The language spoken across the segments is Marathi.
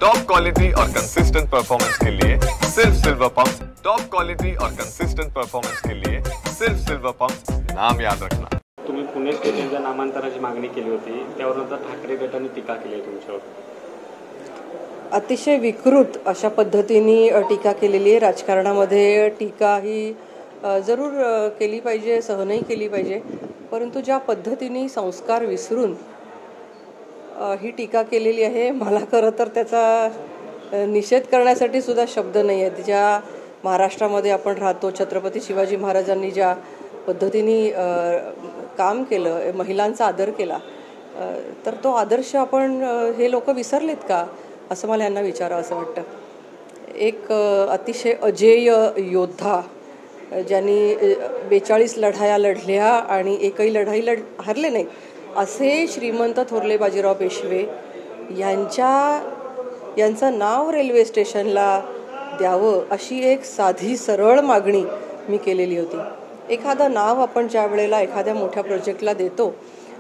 टॉप क्वालिटी और कंसिस्टेंट परफॉर्मेंस के लिए सिर्फ सिल्वर पंप्स। टॉप क्वालिटी और कंसिस्टेंट परफॉर्मेंस के लिए सिर्फ सिल्वर पंप्स, नाम याद रखना। तुम्ही पुणे स्टेशनच्या नामांतराची मागणी केली होती, त्यावर नंतर ठाकरे गटाने टीका केली आहे तुमच्यावर। अतिशय विकृत अशा पद्धतीने टीका केलेली आहे। राजकारणामध्ये टीका ही जरूर केली पाहिजे, सहनही केली पाहिजे, परंतु ज्या पद्धतीने संस्कार विसरून ही टीका केलेली आहे, मला खरं तर त्याचा निषेध करण्यासाठी सुद्धा शब्द नाही आहेत। ज्या महाराष्ट्रामध्ये आपण राहतो, छत्रपती शिवाजी महाराजांनी ज्या पद्धतीने काम केलं, महिलांचा आदर केला, तर तो आदर्श आपण हे लोक विसरलेत का असं मला यांना विचारावं असं वाटतं। एक अतिशय अजेय योद्धा ज्यांनी 42 लढाया लढल्या आणि एकही लढाई हरले नाही, असे श्रीमंत थोरले बाजीराव पेशवे यांचं नाव रेल्वे स्टेशनला द्यावं अशी एक साधी सरळ मागणी मी केलेली होती। एखादं नाव आपण ज्या वेळेला एखाद्या मोठ्या प्रोजेक्टला देतो,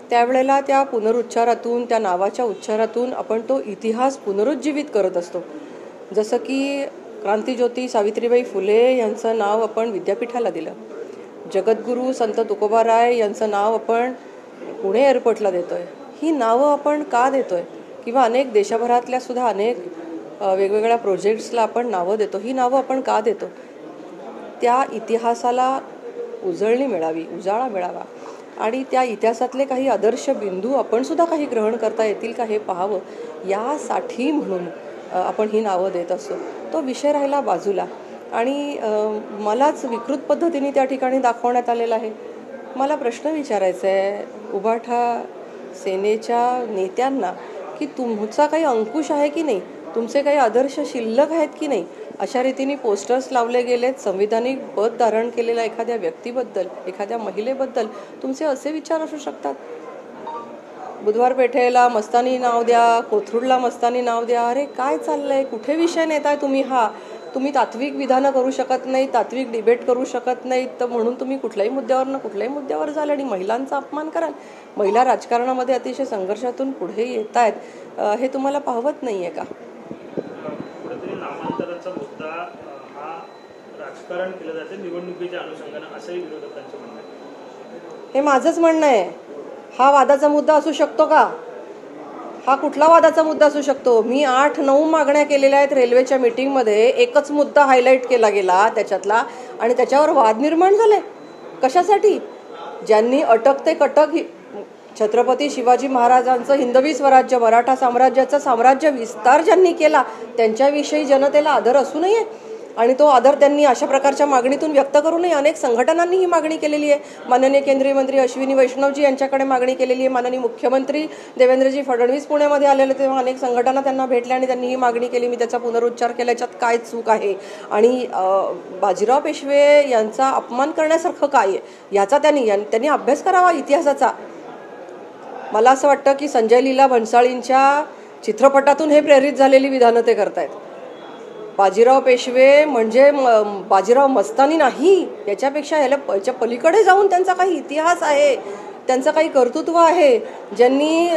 त्यावेळेला त्या पुनरुच्चारातून, त्या नावाच्या उच्चारातून आपण तो इतिहास पुनरुज्जीवित करत असतो। जसं की क्रांतिज्योती सावित्रीबाई फुले यांचं नाव आपण विद्यापीठाला दिलं, जगद्गुरू संत तुकोबाराय यांचं नाव आपण पुणे एअरपोर्टला देतोय। ही नावं आपण का देतोय? किंवा अनेक देशभरातल्या सुद्धा अनेक वेगवेगळ्या प्रोजेक्ट्सला आपण नावं देतो। ही नावं आपण का देतो? त्या इतिहासाला उजळणी मिळावी, उजाळा मिळावा आणि त्या इतिहासातले काही आदर्श बिंदू आपण सुद्धा काही ग्रहण करता येतील का हे पाहावं, यासाठी म्हणून आपण ही नावं देत असतो। तो विषय राहिला बाजूला आणि मलाच विकृत पद्धतीने त्या ठिकाणी दाखवण्यात आलेला आहे। मला प्रश्न विचारायचा आहे उभाठा सेनेच्या नेत्यांना की तुमचा काही अंकुश आहे की नाही, तुमचे काही आदर्श शिल्लक आहेत की नाही। अशा रीतीने पोस्टर्स लावले गेलेत, संविधानिक पद धारण केलेल्या एखाद्या व्यक्तीबद्दल, एखाद्या महिलेबद्दल तुमचे असे विचार असू शकतात? बुधवार पेठेला मस्तानी नाव द्या, कोथरूडला मस्तानी नाव द्या। अरे काय चाललंय? कुठे विषय नेताय तुम्ही? तुम्ही तात्विक विधानं करू शकत नाही, तात्विक डिबेट करू शकत नाही, तर म्हणून तुम्ही कुठल्याही मुद्द्यावर जाल आणि महिलांचा अपमान कराल। महिला राजकारणामध्ये अतिशय संघर्षातून पुढे येत आहेत, हे तुम्हाला पाहवत नाहीये का? नामांतराचा मुद्दा हा राजकारण केलं जाते निवडणुकीच्या अनुषंगाने, असंही विरोधकांचं म्हणणं आहे। हे माझंच म्हणणं आहे। हा वादाचा मुद्दा असू शकतो का? हा कुठला वादाचा मुद्दा असू शकतो? मी 8-9 मागण्या केलेल्या आहेत रेल्वेच्या मीटिंगमध्ये, एकच मुद्दा हायलाईट केला गेला त्याच्यातला आणि त्याच्यावर वाद निर्माण झाले। कशासाठी? ज्यांनी अटक ते कटक छत्रपती शिवाजी महाराजांचं हिंदवी स्वराज्य, मराठा साम्राज्याचं साम्राज्य विस्तार ज्यांनी केला, त्यांच्याविषयी जनतेला आदर असू नये आणि तो आदर त्यांनी अशा प्रकारच्या मागणीतून व्यक्त करू नये। अनेक संघटनांनी ही मागणी केलेली आहे। माननीय केंद्रीय मंत्री अश्विनी वैष्णवजी यांच्याकडे मागणी केलेली आहे। माननीय मुख्यमंत्री देवेंद्रजी फडणवीस पुण्यामध्ये आलेले तेव्हा अनेक संघटना त्यांना भेटल्या आणि त्यांनी ही मागणी केली। मी त्याचा पुनरुच्चार केला। याच्यात काय चूक आहे? आणि बाजीराव पेशवे यांचा अपमान करण्यासारखं काय आहे याचा त्यांनी अभ्यास करावा इतिहासाचा। मला असं वाटतं की संजय लीला भन्साळींच्या चित्रपटातून हे प्रेरित झालेली विधानं ते करतायत। बाजीराव पेशवे म्हणजे बाजीराव मस्तानी नाही, याच्यापेक्षा याच्या पलीकडे जाऊन त्यांचा काही इतिहास आहे, त्यांचं काही कर्तृत्व आहे। ज्यांनी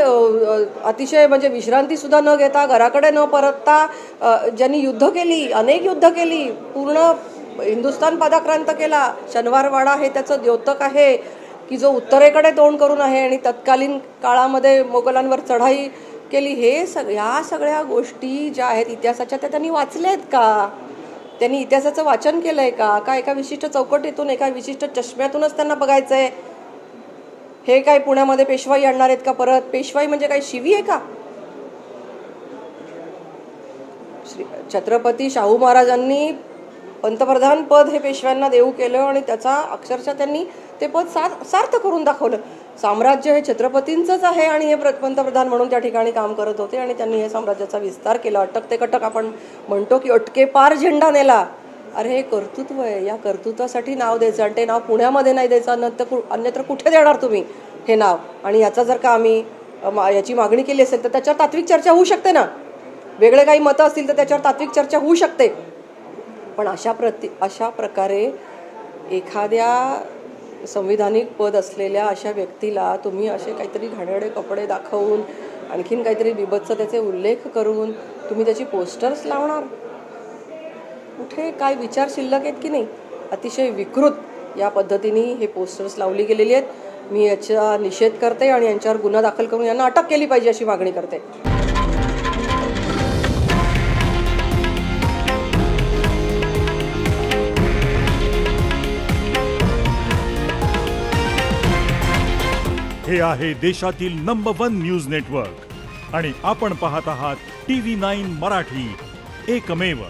अतिशय म्हणजे विश्रांती सुद्धा न घेता, घराकडे न परतता ज्यांनी युद्ध केली, अनेक युद्ध केली, पूर्ण हिंदुस्थान पादाक्रांत केला। शनिवारवाडा हे त्याचं द्योतक आहे की जो उत्तरेकडे तोंड करून आहे आणि तत्कालीन काळामध्ये मोगलांवर चढाई केली। ह्या सगळ्या गोष्टी ज्या आहेत इतिहासाच्या, त्या त्यांनी वाचल्या आहेत का? त्यांनी इतिहासाचं वाचन केलंय का? का एका विशिष्ट चौकटीतून, एका विशिष्ट चष्म्यातूनच त्यांना बघायचंय? हे काय पुण्यामध्ये पेशवाई आणणार आहेत का परत? पेशवाई म्हणजे काय शिवी आहे का? छत्रपती शाहू महाराजांनी पंतप्रधान पद हे पेशव्यांना देऊ केलं आणि त्याचा अक्षरशः त्यांनी ते पद सार्थ करून दाखवलं। साम्राज्य हे छत्रपतींचंच आहे आणि हे पंतप्रधान म्हणून त्या ठिकाणी काम करत होते आणि त्यांनी हे साम्राज्याचा विस्तार केला। अटक ते कटक आपण म्हणतो की अटके पार झेंडा नेला। अरे हे कर्तृत्व आहे, या कर्तृत्वासाठी नाव द्यायचं आणि ते नाव पुण्यामध्ये नाही द्यायचं, अन्यत्र कुठे देणार तुम्ही हे नाव? आणि याचा जर का आम्ही याची मागणी केली असेल तर त्याच्यावर तात्विक चर्चा होऊ शकते ना, वेगळे काही मतं असतील तर त्याच्यावर तात्विक चर्चा होऊ शकते। पण अशा प्रकारे एखाद्या संविधानिक पद असलेल्या अशा व्यक्तीला तुम्ही असे काहीतरी घाणेरडे कपडे दाखवून, आणखीन काहीतरी बिभत्स त्याचे उल्लेख करून तुम्ही त्याची पोस्टर्स लावणार? कुठे काय विचार शिल्लक आहेत की नाही? अतिशय विकृत या पद्धतीने हे पोस्टर्स लावली गेलेली आहेत. मी याचा निषेध करते आणि यांच्यावर गुन्हा दाखल करून यांना अटक केली पाहिजे अशी मागणी करते. हे आहे देशातील नंबर 1 न्यूज नेटवर्क आणि आपण पाहत आहात TV9 मराठी, एकमेव.